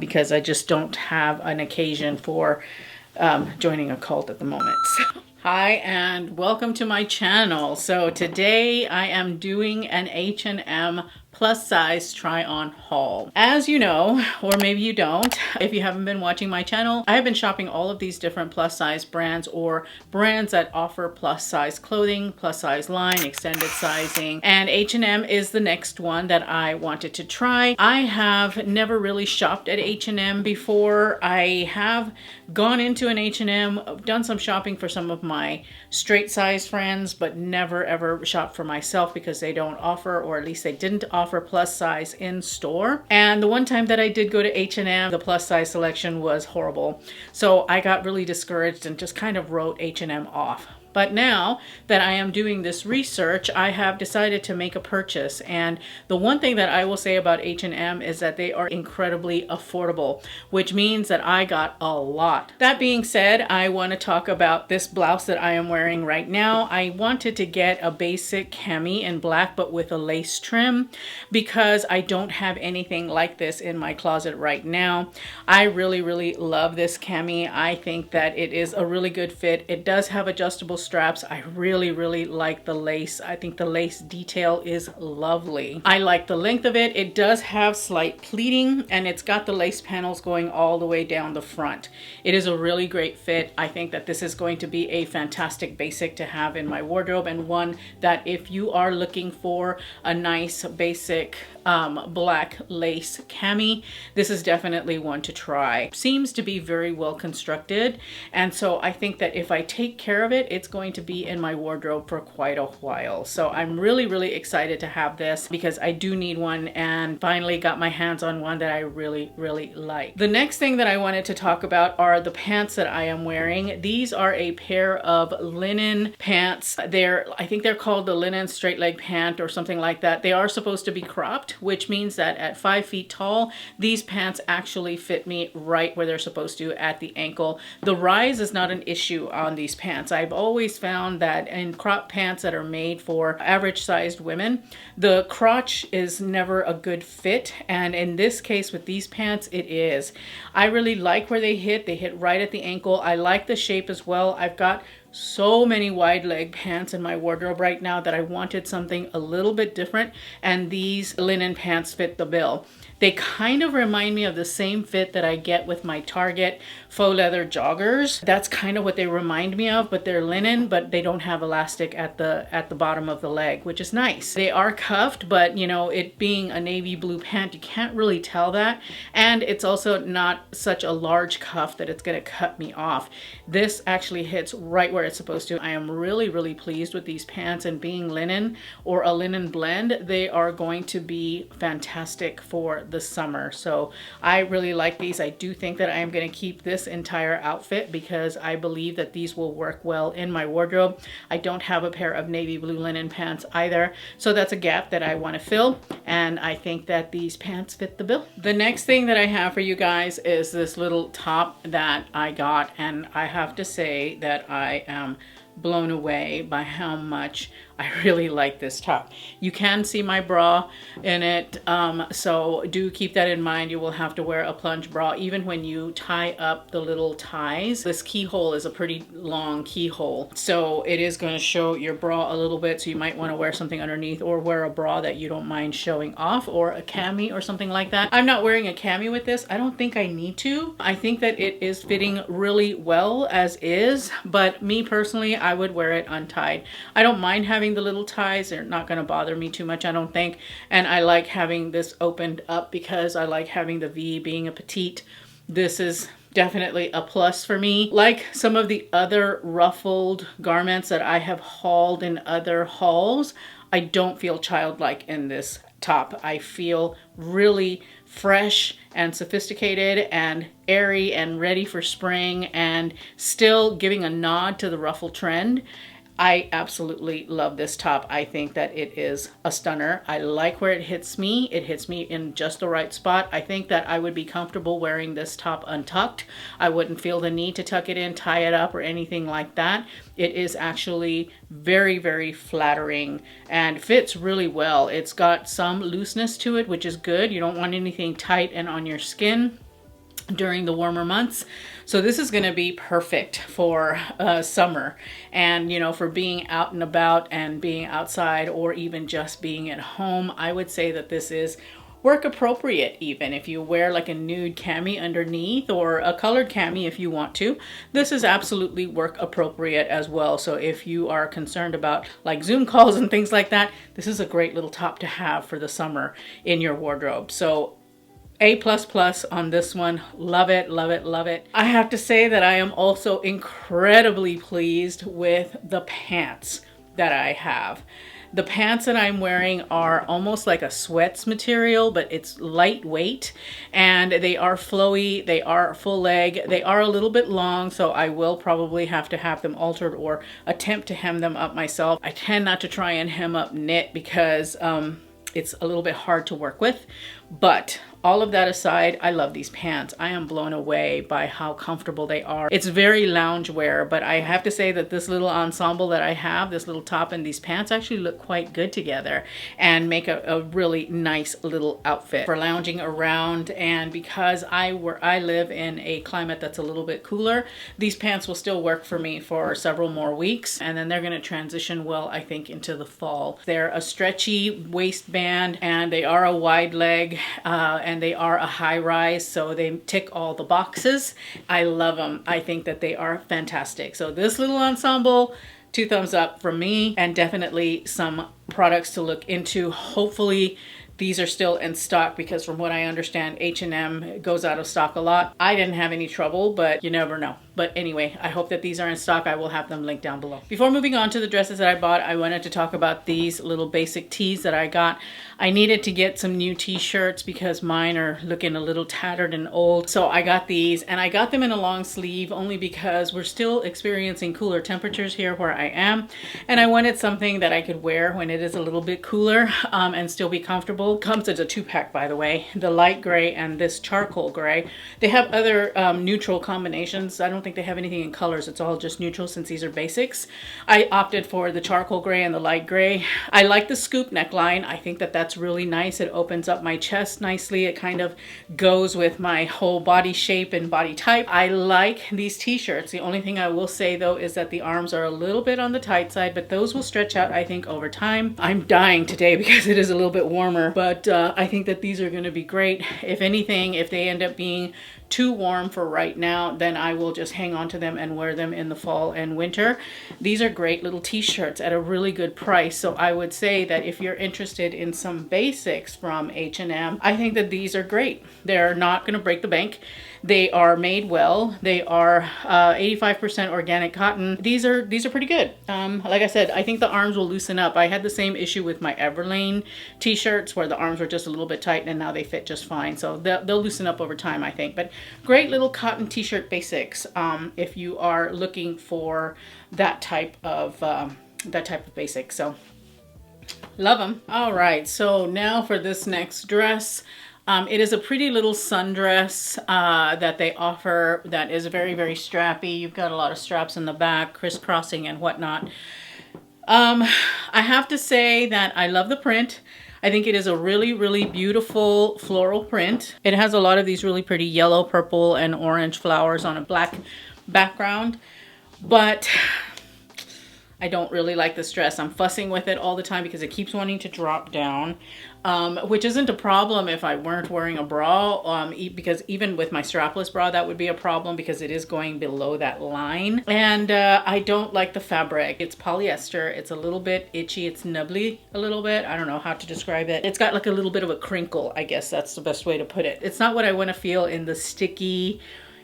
because I just don't have an occasion for joining a cult at the moment. So, hi and welcome to my channel. So today I am doing an H&M plus size try on haul. As you know, or maybe you don't, if you haven't been watching my channel, I have been shopping all of these different plus size brands or brands that offer plus size clothing, plus size line, extended sizing, and H&M is the next one that I wanted to try. I have never really shopped at H&M before. I have gone into an H&M, done some shopping for some of my straight size friends, but never ever shopped for myself because they don't offer, or at least they didn't offer plus size in store. And the one time that I did go to H&M, the plus size selection was horrible. So I got really discouraged and just kind of wrote H&M off. But now that I am doing this research, I have decided to make a purchase. And the one thing that I will say about H&M is that they are incredibly affordable, which means that I got a lot. That being said, I want to talk about this blouse that I am wearing right now. I wanted to get a basic cami in black, but with a lace trim, because I don't have anything like this in my closet right now. I really love this cami. I think that it is a really good fit. It does have adjustable straps. I really like the lace. I think the lace detail is lovely. I like the length of it. It does have slight pleating and it's got the lace panels going all the way down the front. It is a really great fit. I think that this is going to be a fantastic basic to have in my wardrobe, and one that if you are looking for a nice basic black lace cami, this is definitely one to try. Seems to be very well constructed, and so I think that if I take care of it, it's going to be in my wardrobe for quite a while. So I'm really excited to have this because I do need one, and finally got my hands on one that I really like. The next thing that I wanted to talk about are the pants that I am wearing. These are a pair of linen pants. I think they're called the linen straight leg pant or something like that. They are supposed to be cropped, which means that at 5 feet tall, these pants actually fit me right where they're supposed to, at the ankle. The rise is not an issue on these pants. I've always found that in crop pants that are made for average sized women, the crotch is never a good fit, and in this case with these pants it is. I really like where they hit right at the ankle. I like the shape as well. I've got so many wide leg pants in my wardrobe right now that I wanted something a little bit different, and these linen pants fit the bill. They kind of remind me of the same fit that I get with my Target faux leather joggers. That's kind of what they remind me of, but they're linen, but they don't have elastic at the bottom of the leg, which is nice. They are cuffed, but you know, it being a navy blue pant, you can't really tell that. And it's also not such a large cuff that it's gonna cut me off. This actually hits right where it's supposed to. I am really pleased with these pants, and being linen or a linen blend, they are going to be fantastic for the summer. So I really like these. I do think that I am going to keep this entire outfit because I believe that these will work well in my wardrobe. I don't have a pair of navy blue linen pants either, so that's a gap that I want to fill, and I think that these pants fit the bill. The next thing that I have for you guys is this little top that I got, and I have to say that I am blown away by how much I really like this top. You can see my bra in it, so do keep that in mind. You will have to wear a plunge bra even when you tie up the little ties. This keyhole is a pretty long keyhole, so it is going to show your bra a little bit, so you might want to wear something underneath, or wear a bra that you don't mind showing off, or a cami or something like that. I'm not wearing a cami with this. I don't think I need to. I think that it is fitting really well as is, but me personally, I would wear it untied. I don't mind having the little ties. They're not going to bother me too much, I don't think. And I like having this opened up because I like having the V. Being a petite, this is definitely a plus for me. Like some of the other ruffled garments that I have hauled in other hauls, I don't feel childlike in this top. I feel really fresh and sophisticated and airy and ready for spring, and still giving a nod to the ruffle trend. I absolutely love this top. I think that it is a stunner. I like where it hits me. It hits me in just the right spot. I think that I would be comfortable wearing this top untucked. I wouldn't feel the need to tuck it in, tie it up, or anything like that. It is actually very, very flattering and fits really well. It's got some looseness to it, which is good. You don't want anything tight and on your skin. during the warmer months. So this is going to be perfect for summer, and you know, for being out and about and being outside, or even just being at home. I would say that this is work appropriate. Even if you wear like a nude cami underneath, or a colored cami if you want to, this is absolutely work appropriate as well. So if you are concerned about like Zoom calls and things like that, this is a great little top to have for the summer in your wardrobe. So A++ on this one. Love it, love it, love it. I have to say that I am also incredibly pleased with the pants that I have. The pants that I'm wearing are almost like a sweats material, but it's lightweight, and they are flowy, they are full leg, they are a little bit long, so I will probably have to have them altered or attempt to hem them up myself. I tend not to try and hem up knit because it's a little bit hard to work with. But all of that aside, I love these pants. I am blown away by how comfortable they are. It's very loungewear, but I have to say that this little ensemble that I have, this little top and these pants, actually look quite good together and make a really nice little outfit for lounging around. And because I live in a climate that's a little bit cooler, these pants will still work for me for several more weeks, and then they're going to transition well, I think, into the fall. They're a stretchy waistband, and they are a wide leg, and they are a high rise, so they tick all the boxes. I love them. I think that they are fantastic. So this little ensemble, 2 thumbs up from me, and definitely some products to look into. Hopefully these are still in stock, because from what I understand, H&M goes out of stock a lot. I didn't have any trouble, but you never know. But anyway, I hope that these are in stock. I will have them linked down below. Before moving on to the dresses that I bought, I wanted to talk about these little basic tees that I got. I needed to get some new t-shirts because mine are looking a little tattered and old. So I got these, and I got them in a long sleeve only because we're still experiencing cooler temperatures here where I am. And I wanted something that I could wear when it is a little bit cooler and still be comfortable. Comes as a 2-pack, by the way. The light gray and this charcoal gray. They have other neutral combinations. I don't think they have anything in colors. It's all just neutral since these are basics. I opted for the charcoal gray and the light gray. I like the scoop neckline. I think that that's really nice. It opens up my chest nicely. It kind of goes with my whole body shape and body type. I like these t-shirts. The only thing I will say though is that the arms are a little bit on the tight side, but those will stretch out, I think, over time. I'm dying today because it is a little bit warmer, but I think that these are going to be great. If anything, if they end up being too warm for right now, then I will just hang on to them and wear them in the fall and winter. These are great little t-shirts at a really good price. So I would say that if you're interested in some basics from H&M, I think that these are great. They're not going to break the bank. They are made well. They are 85% organic cotton. These are pretty good. Like I said, I think the arms will loosen up. I had the same issue with my Everlane t-shirts where the arms were just a little bit tight, and now they fit just fine. So they'll loosen up over time, I think. But great little cotton t-shirt basics if you are looking for that type of basic. So love them. All right, so now for this next dress. It is a pretty little sundress that they offer that is very, very strappy. You've got a lot of straps in the back, crisscrossing and whatnot. I have to say that I love the print. I think it is a really, really beautiful floral print. It has a lot of these really pretty yellow, purple, and orange flowers on a black background, but I don't really like this dress. I'm fussing with it all the time because it keeps wanting to drop down, which isn't a problem if I weren't wearing a bra, because even with my strapless bra, that would be a problem because it is going below that line. And I don't like the fabric. It's polyester. It's a little bit itchy. It's nubbly a little bit. I don't know how to describe it. It's got like a little bit of a crinkle, I guess that's the best way to put it. It's not what I want to feel in the sticky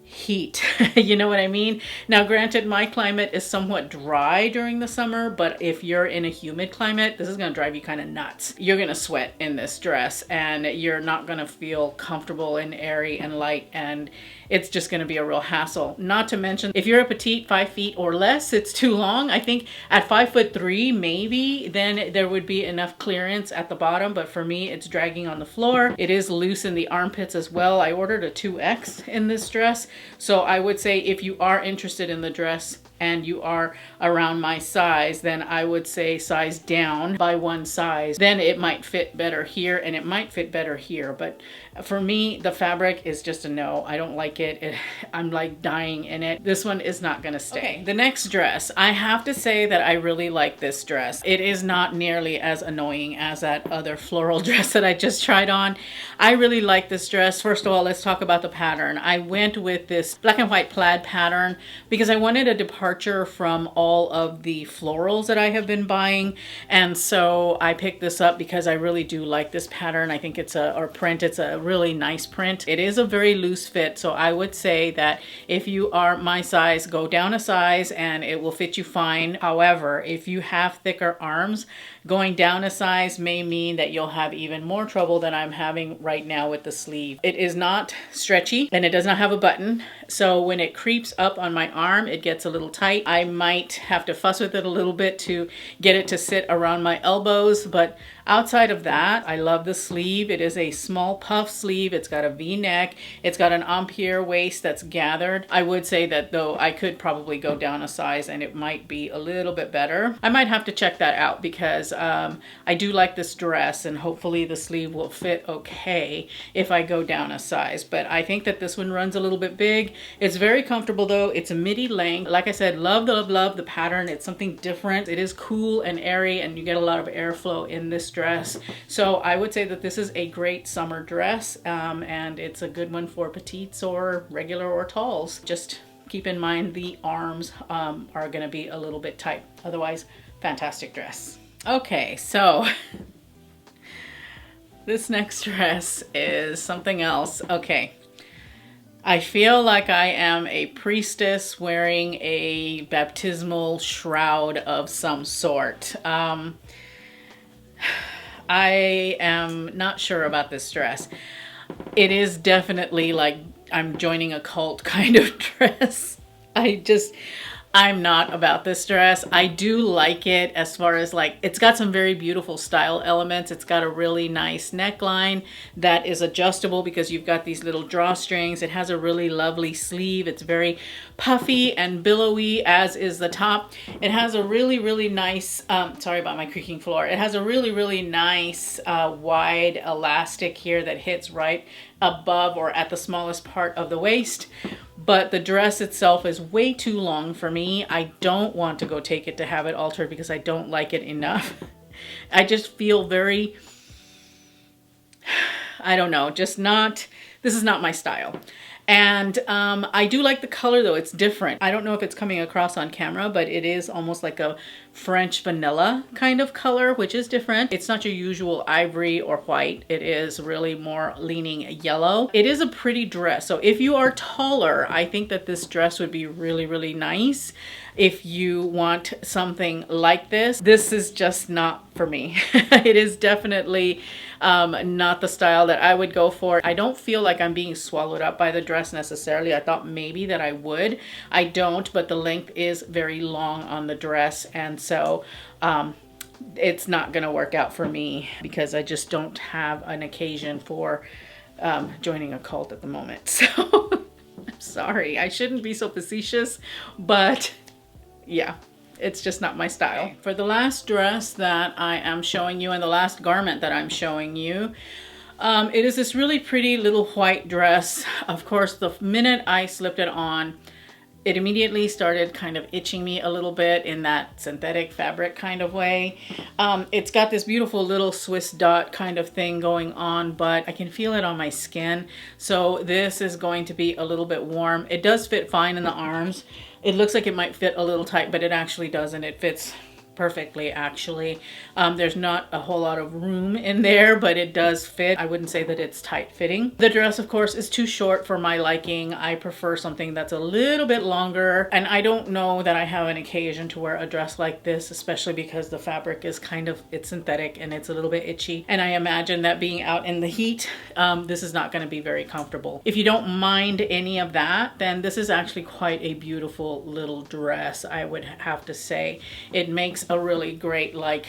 heat. You know what I mean? Now, granted, my climate is somewhat dry during the summer, but if you're in a humid climate, this is going to drive you kind of nuts. You're going to sweat in this dress, and you're not going to feel comfortable and airy and light, and it's just going to be a real hassle. Not to mention, if you're a petite, 5 feet or less, it's too long. I think at 5'3", maybe, then there would be enough clearance at the bottom, but for me, it's dragging on the floor. It is loose in the armpits as well. I ordered a 2X in this dress. So I would say if you are interested in the dress and you are around my size, then I would say size down by one size. Then it might fit better here and it might fit better here. But for me, the fabric is just a no. I don't like it. I'm like dying in it. This one is not gonna stay. Okay, the next dress. I have to say that I really like this dress. It is not nearly as annoying as that other floral dress that I just tried on. I really like this dress. First of all, let's talk about the pattern. I went with this black and white plaid pattern because I wanted a departure from all of the florals that I have been buying. And so I picked this up because I really do like this pattern. I think it's a really nice print. It is a very loose fit, so I would say that if you are my size, go down a size and it will fit you fine. However, if you have thicker arms, going down a size may mean that you'll have even more trouble than I'm having right now with the sleeve. It is not stretchy and it does not have a button, so when it creeps up on my arm, it gets a little tight. I might have to fuss with it a little bit to get it to sit around my elbows, but outside of that, I love the sleeve. It is a small puff sleeve. It's got a V-neck. It's got an empire waist that's gathered. I would say that though I could probably go down a size and it might be a little bit better. I might have to check that out because I do like this dress and hopefully the sleeve will fit okay if I go down a size. But I think that this one runs a little bit big. It's very comfortable though. It's a midi length. Like I said, love the pattern. It's something different. It is cool and airy and you get a lot of airflow in this dress. So I would say that this is a great summer dress and it's a good one for petites or regular or talls. Just keep in mind the arms are gonna be a little bit tight. Otherwise, fantastic dress. Okay, so this next dress is something else. Okay, I feel like I am a priestess wearing a baptismal shroud of some sort. I am not sure about this dress. It is definitely like I'm joining a cult kind of dress. I'm not about this dress. I do like it as far as like, it's got some very beautiful style elements. It's got a really nice neckline that is adjustable because you've got these little drawstrings. It has a really lovely sleeve. It's very puffy and billowy, as is the top. It has a really nice, sorry about my creaking floor. It has a really nice wide elastic here that hits right above or at the smallest part of the waist. But the dress itself is way too long for me. I don't want to go take it to have it altered because I don't like it enough. I just feel very, I don't know, just not, this is not my style. And I do like the color though, it's different. I don't know if it's coming across on camera, but it is almost like a French vanilla kind of color, which is different. It's not your usual ivory or white. It is really more leaning yellow. It is a pretty dress. So if you are taller, I think that this dress would be really nice. If you want something like this, this is just not for me. It is definitely not the style that I would go for. I don't feel like I'm being swallowed up by the dress necessarily. I thought maybe that I would. I don't, but the length is very long on the dress, and so it's not gonna work out for me because I just don't have an occasion for joining a cult at the moment. So I'm sorry, I shouldn't be so facetious, but yeah, it's just not my style. For the last dress that I am showing you and the last garment that I'm showing you, it is this really pretty little white dress. Of course, the minute I slipped it on, it immediately started kind of itching me a little bit in that synthetic fabric kind of way. It's got this beautiful little Swiss dot kind of thing going on, but I can feel it on my skin. So this is going to be a little bit warm. It does fit fine in the arms. It looks like it might fit a little tight, but it actually doesn't. It fits perfectly actually. There's not a whole lot of room in there, but it does fit. I wouldn't say that it's tight fitting. The dress of course is too short for my liking. I prefer something that's a little bit longer, and I don't know that I have an occasion to wear a dress like this, especially because the fabric is kind of, it's synthetic and it's a little bit itchy, and I imagine that being out in the heat, this is not going to be very comfortable. If you don't mind any of that, then this is actually quite a beautiful little dress, I would have to say. It makes a really great, like,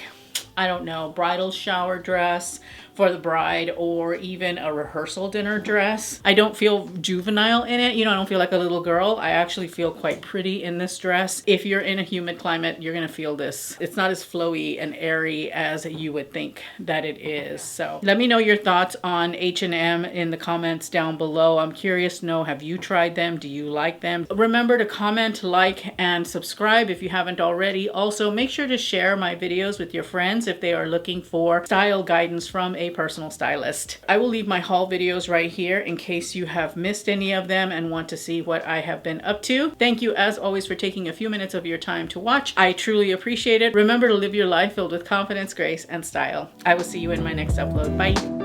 I don't know, bridal shower dress for the bride or even a rehearsal dinner dress. I don't feel juvenile in it. You know, I don't feel like a little girl. I actually feel quite pretty in this dress. If you're in a humid climate, you're gonna feel this. It's not as flowy and airy as you would think that it is. So let me know your thoughts on H&M in the comments down below. I'm curious to know, have you tried them? Do you like them? Remember to comment, like, and subscribe if you haven't already. Also, make sure to share my videos with your friends if they are looking for style guidance from a personal stylist. I will leave my haul videos right here in case you have missed any of them and want to see what I have been up to. Thank you as always for taking a few minutes of your time to watch. I truly appreciate it. Remember to live your life filled with confidence, grace, and style. I will see you in my next upload. Bye.